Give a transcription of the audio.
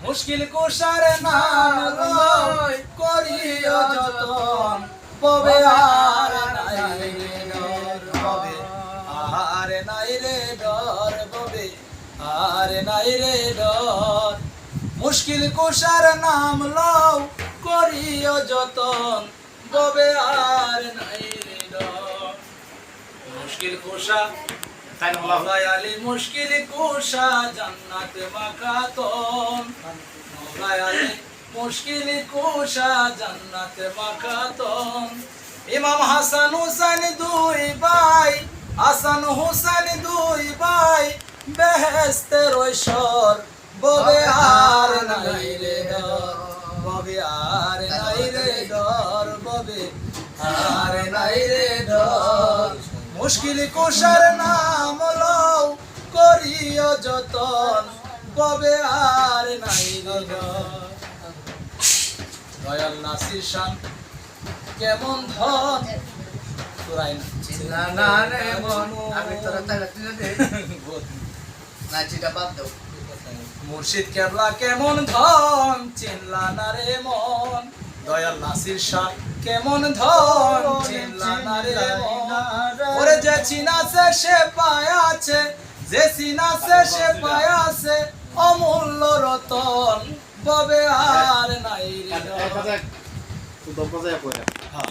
মুশকিল কুশার নাম লই করিও যতন পবে আর নাই রে ডর পবে আর নাই রে ডর পবে আর নাই রে ডর মুশকিল কুশার নাম লও করিও যতন পবে আর নাই রে ডর মুশকিল কুশা মওলাই আলী মুশকিল কুশা জান্নাত মাকাতন মওলাই আলী মুশকিল কুশা জান্নাত মাকাতন ইমাম হাসান হুসাইন দুই ভাই হাসান হুসাইন দুই ভাই বেহেশতের ঐশ্বর ববে আর নাই রে ডর ববে আর নাই রে ডর ববে আর নাই রে ডর মুশকিল কুশার নাম লও করিও যতন ববে আর নাই রে ডর দয়াল নাসির শান কেমন ধন সুরাই না চিল্লা না রে মন আমি তোরা তাই রাখতে দে না চিটা বাদ দাও মুর্শিদ কেবলা কেমন ধন চিনলা না রে মন দয়াল নাসির শাহ কেমন ধন চিনলা না রে মন ওরে যে চিনাছে সে পায়াছে যে চিনাছে সে পায়াছে অমূল্য রতন ববে আর নাই রে তো দম বাজায় পড়ে হ্যাঁ